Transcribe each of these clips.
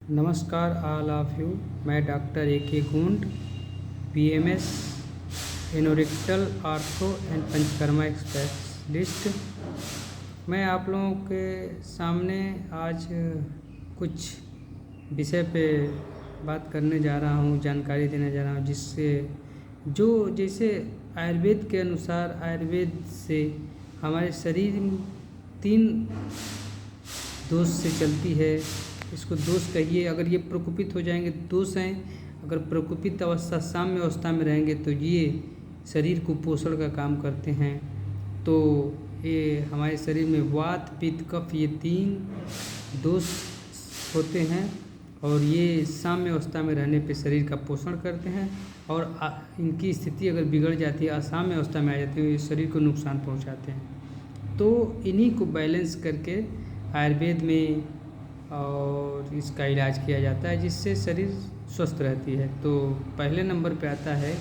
नमस्कार all of you. मैं doctor A K. Gund, BMS anorectal ortho and panchakarma specialist. मैं आप लोगों के सामने आज कुछ विषय पे बात करने जा रहा हूँ, जानकारी देने जा रहा हूँ, जिससे जैसे आयुर्वेद के अनुसार आयुर्वेद से हमारे शरीर 3 दोष से चलती है। इसको दोष कहिए, अगर ये प्रकोपित हो जाएंगे दोष हैं। अगर प्रकोपित अवस्था साम्य अवस्था में रहेंगे तो ये शरीर को पोषण का काम करते हैं। तो ये हमारे शरीर में वात, पित्त, कफ, ये 3 दोष होते हैं और ये साम्य अवस्था में रहने पे शरीर का पोषण करते हैं। और इनकी स्थिति अगर बिगड़ जाती है, असाम्य अवस्था में आ जाती है, ये शरीर को नुकसान पहुंचाते हैं। तो इन्हीं को बैलेंस करके आयुर्वेद में और इसका इलाज किया जाता है, जिससे शरीर स्वस्थ रहती है। तो पहले नंबर पे आता है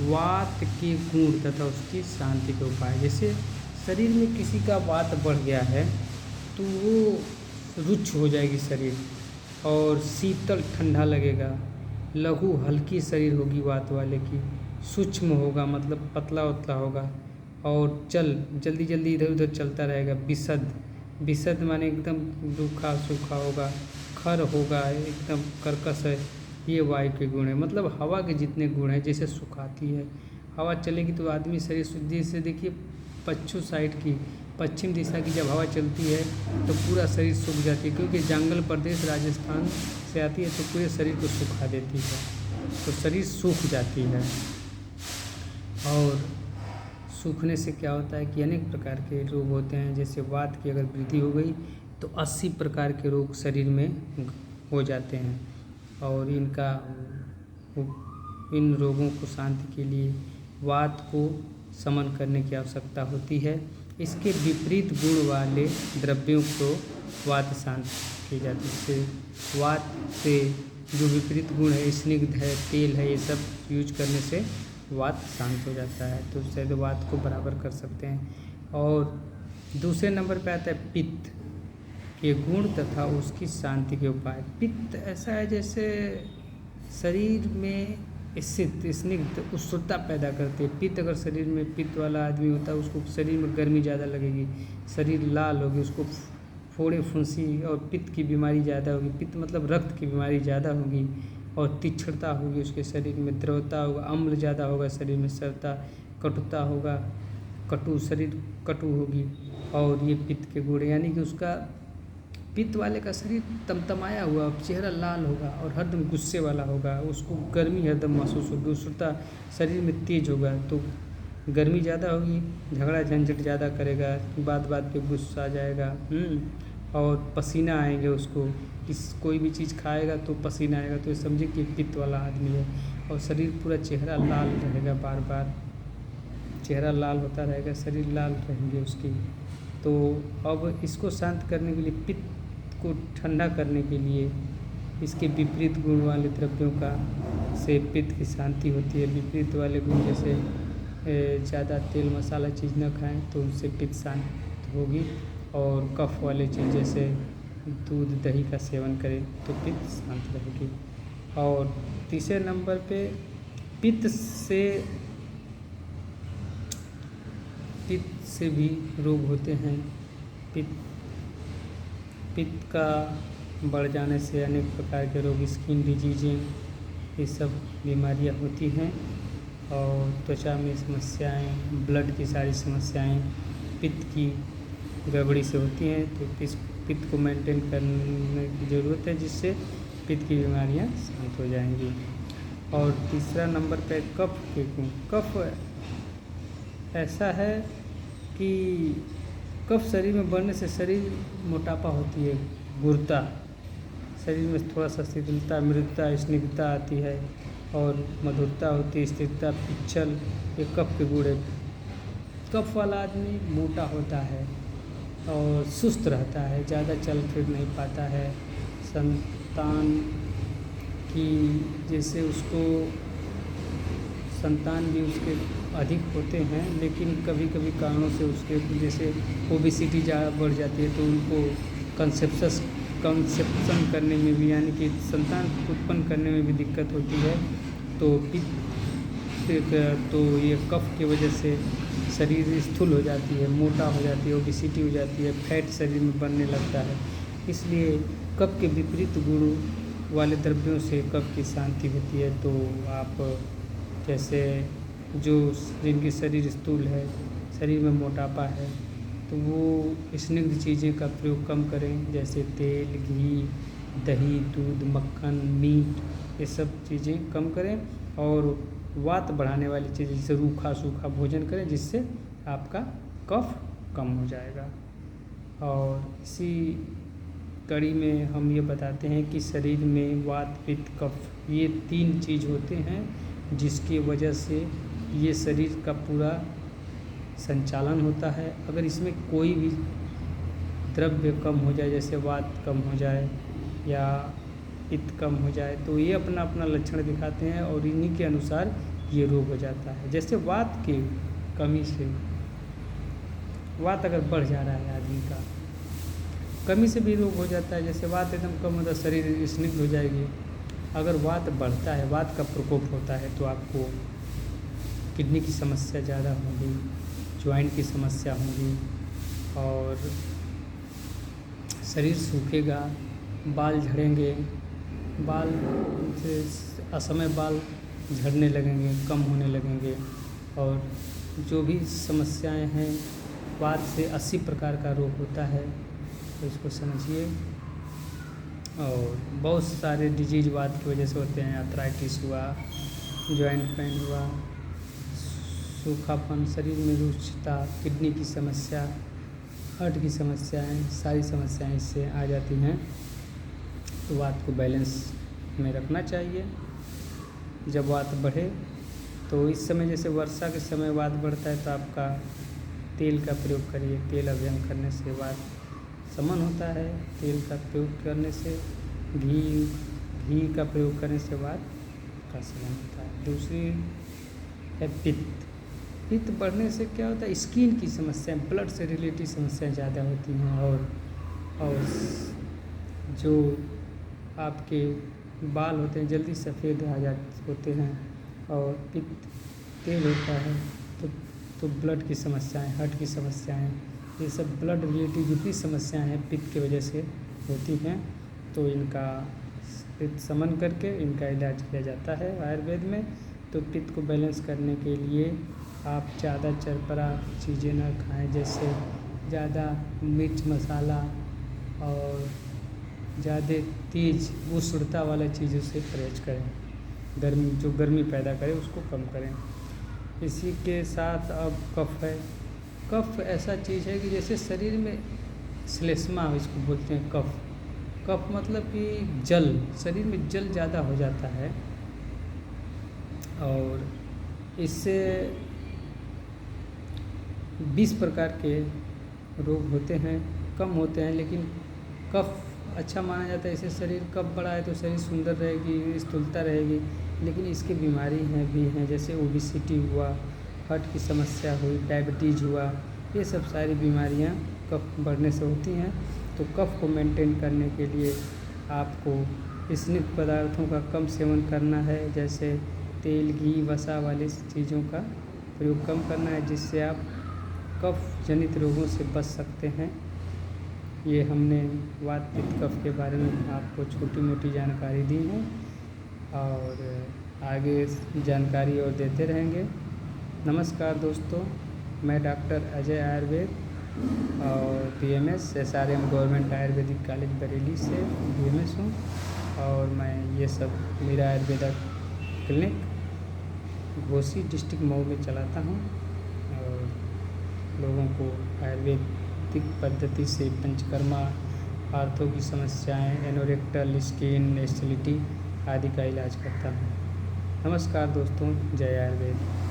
वात के गुण तथा उसकी शांति के उपाय। जैसे शरीर में किसी का वात बढ़ गया है तो वो रुक्ष हो जाएगी शरीर, और शीतल ठंडा लगेगा, लघु हल्की शरीर होगी वात वाले की, सूक्ष्म होगा मतलब पतला उतला होगा, और जल्दी जल्दी इधर उधर चलता रहेगा। विशद माने एकदम रूखा सूखा होगा, खर होगा, एकदम कर्कश है। ये वायु के गुण है, मतलब हवा के जितने गुण हैं। जैसे सुखाती है हवा, चलेगी तो आदमी शरीर शुद्धि से, देखिए पश्चिम दिशा की जब हवा चलती है तो पूरा शरीर सूख जाती है, क्योंकि जंगल प्रदेश राजस्थान से आती है तो पूरे शरीर को सुखा देती है, तो शरीर सूख जाती है। और सूखने से क्या होता है कि अनेक प्रकार के रोग होते हैं। जैसे वात की अगर वृद्धि हो गई तो 80 प्रकार के रोग शरीर में हो जाते हैं। और इन रोगों को शांति के लिए वात को शमन करने की आवश्यकता होती है। इसके विपरीत गुण वाले द्रव्यों को वात शांत की जाती है। जैसे वात से जो विपरीत गुण है, स्निग्ध है, तेल है, ये सब यूज करने से वात शांत हो जाता है, तो उससे तो वात को बराबर कर सकते हैं। और दूसरे नंबर पे आता है पित्त के गुण तथा उसकी शांति के उपाय। पित्त ऐसा है जैसे शरीर में स्थित स्निग्ध उत्सुकता पैदा करती है। पित्त अगर शरीर में पित्त वाला आदमी होता है, उसको शरीर में गर्मी ज़्यादा लगेगी, शरीर लाल होगी, उसको फोड़े फुंसी और पित्त की बीमारी ज़्यादा होगी। पित्त मतलब रक्त की बीमारी ज़्यादा होगी, और तीक्ष्णता होगी उसके शरीर में, द्रवता होगा, अम्ल ज़्यादा होगा शरीर में, सरता, कटुता होगा, शरीर कटु होगी। और ये पित्त के गुण, यानी कि उसका पित्त वाले का शरीर तमतमाया हुआ, चेहरा लाल होगा और हरदम गुस्से वाला होगा, उसको गर्मी हरदम महसूस होगी, उत्सुकता शरीर में तेज होगा, तो गर्मी ज़्यादा होगी, झगड़ा झंझट ज़्यादा करेगा, बात बात पे गुस्सा आ जाएगा, और पसीना आएंगे उसको, कोई भी चीज़ खाएगा तो पसीना आएगा, तो ये समझे कि पित्त वाला आदमी है। और शरीर पूरा चेहरा लाल रहेगा, बार बार चेहरा लाल होता रहेगा, शरीर लाल रहेंगे उसकी। तो अब इसको शांत करने के लिए, पित्त को ठंडा करने के लिए, इसके विपरीत गुण वाले द्रव्यों का से पित्त की शांति होती है। विपरीत वाले गुण जैसे ज़्यादा तेल मसाला चीज़ न खाएं तो उनसे पित्त शांत होगी। और कफ वाले चीज़ जैसे दूध दही का सेवन करें तो पित्त शांत रहेगी। और तीसरे नंबर पे पित्त से भी रोग होते हैं। पित्त का बढ़ जाने से अनेक प्रकार के रोग, स्किन डिजीजें, ये सब बीमारियां होती हैं। और त्वचा में समस्याएं, ब्लड की सारी समस्याएं पित्त की गड़बड़ी से होती हैं। तो पित्त को मेंटेन करने की ज़रूरत है, जिससे पित्त की बीमारियां शांत हो जाएंगी। और तीसरा नंबर पे कफ के गुण। कफ ऐसा है कि कफ शरीर में बढ़ने से शरीर मोटापा होती है, गुरुता, शरीर में थोड़ा सा शिथिलता, मृदुता, स्निग्धता आती है, और मधुरता होती है, स्थिरता, पिच्छल, ये कफ के गुण है। कफ वाला आदमी मोटा होता है और सुस्त रहता है, ज़्यादा चल फिर नहीं पाता है। संतान की जैसे उसको संतान भी उसके अधिक होते हैं, लेकिन कभी कभी कारणों से उसके जैसे ओबेसिटी ज़्यादा बढ़ जाती है तो उनको कंसेप्शन करने में भी, यानी कि संतान उत्पन्न करने में भी दिक्कत होती है। तो पित्त तो ये कफ की वजह से शरीर स्थूल हो जाती है, मोटा हो जाती है, ओबेसिटी हो जाती है, फैट शरीर में बनने लगता है। इसलिए कफ के विपरीत गुण वाले द्रव्यों से कफ की शांति होती है। तो आप जैसे जो जिनकी शरीर स्थूल है, शरीर में मोटापा है, तो वो स्निग्ध चीज़ें का प्रयोग कम करें, जैसे तेल, घी, दही, दूध, मक्खन, मीट, ये सब चीज़ें कम करें। और वात बढ़ाने वाली चीज़ें जैसे रूखा सूखा भोजन करें, जिससे आपका कफ कम हो जाएगा। और इसी कड़ी में हम ये बताते हैं कि शरीर में वात, पित्त, कफ, ये 3 चीज़ होते हैं जिसकी वजह से ये शरीर का पूरा संचालन होता है। अगर इसमें कोई भी द्रव्य कम हो जाए, जैसे वात कम हो जाए या पित्त कम हो जाए, तो ये अपना अपना लक्षण दिखाते हैं और इन्हीं के अनुसार ये रोग हो जाता है। जैसे वात की कमी से, वात अगर बढ़ जा रहा है आदमी का, कमी से भी रोग हो जाता है। जैसे वात एकदम कम होता है, शरीर स्निग्ध हो जाएगी। अगर वात बढ़ता है, वात का प्रकोप होता है, तो आपको किडनी की समस्या ज़्यादा होगी, ज्वाइंट की समस्या होगी और शरीर सूखेगा, बाल झड़ेंगे, बाल असमय बाल झड़ने लगेंगे, कम होने लगेंगे। और जो भी समस्याएं हैं, वात से 80 प्रकार का रोग होता है, तो इसको समझिए। और बहुत सारे डिजीज वात की वजह से होते हैं। आर्थराइटिस हुआ, जॉइंट पेन हुआ, सूखापन, शरीर में रुचिता, किडनी की समस्या, हार्ट की समस्याएं, सारी समस्याएं इससे आ जाती हैं। तो वात को बैलेंस में रखना चाहिए। जब वात बढ़े, तो इस समय जैसे वर्षा के समय वात बढ़ता है, तो आपका तेल का प्रयोग करिए। तेल अभ्यंग करने से वात शमन होता है। तेल का प्रयोग करने से, घी का प्रयोग करने से वात का शमन होता है। दूसरी है पित्त। पित्त बढ़ने से क्या होता है, स्किन की समस्याएं, ब्लड से रिलेटेड समस्याएं ज़्यादा होती हैं। और जो आपके बाल होते हैं जल्दी सफ़ेद होते हैं। और पित्त तेल होता है, तो ब्लड की समस्याएं, हार्ट की समस्याएं, ये सब ब्लड रिलेटेड जितनी समस्याएं हैं पित्त की वजह से होती हैं। तो इनका पित्त शमन करके इनका इलाज किया जाता है आयुर्वेद में। तो पित्त को बैलेंस करने के लिए आप ज़्यादा चरपरा चीज़ें ना खाएं, जैसे ज़्यादा मिर्च मसाला और ज़्यादा तेज़ उष्णता वाला चीज़ों से परहेज करें। जो गर्मी पैदा करे उसको कम करें। इसी के साथ अब कफ है। कफ ऐसा चीज़ है कि जैसे शरीर में श्लेष्मा, इसको बोलते हैं कफ। कफ मतलब कि जल, शरीर में जल ज़्यादा हो जाता है और इससे 20 प्रकार के रोग होते हैं, कम होते हैं। लेकिन कफ अच्छा माना जाता है। इससे शरीर कफ बड़ा है तो शरीर सुंदर रहेगी, स्थूलता रहेगी। लेकिन इसकी बीमारी भी हैं, जैसे ओबेसिटी हुआ, हार्ट की समस्या हुई, डायबिटीज़ हुआ, ये सब सारी बीमारियां कफ बढ़ने से होती हैं। तो कफ को मेंटेन करने के लिए आपको स्निग्ध पदार्थों का कम सेवन करना है, जैसे तेल, घी, वसा वाली चीज़ों का प्रयोग कम करना है, जिससे आप कफ जनित रोगों से बच सकते हैं। ये हमने वात, पित्त, कफ के बारे में आपको छोटी मोटी जानकारी दी है और आगे जानकारी और देते रहेंगे। नमस्कार दोस्तों, मैं डॉक्टर अजय आयुर्वेद और BMS SRM government Ayurvedic college Bareilly से BMS हूँ। और मैं ये सब मेरा आयुर्वेदा क्लिनिक घोसी डिस्ट्रिक्ट मऊ में चलाता हूँ और लोगों को आयुर्वेदिक पद्धति से पंचकर्मा, आर्थो की समस्याएं, एनोरेक्टल, स्किन, एसिडिटी आदि का इलाज करता हूँ। नमस्कार दोस्तों, जय आयुर्वेद।